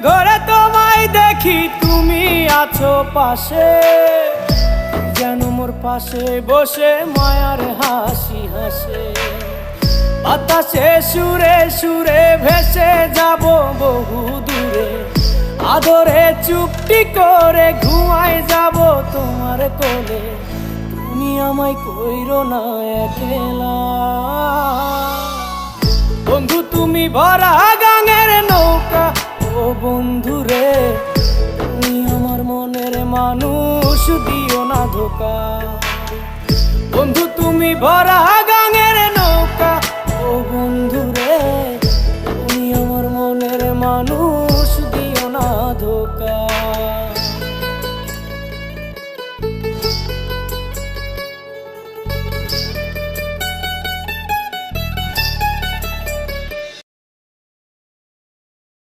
ঘরে তোমায় দেখি তুমি আছো পাশে, যেন মোর পাশে বসে মায়ার হাসি হাসে। বাতাসে সুরে সুরে ভেসে যাব বহু দূরে, আদরে চুপটি করে ঘুমায় যাব তোমার কোলে। তুমি আমায় কইরো না একলা বন্ধু, তুমি ভরা গাঙের নৌকা। ও বন্ধু রে, তুমি আমার মনের মানুষ, দিও না ধোকা। বন্ধু তুমি ভরা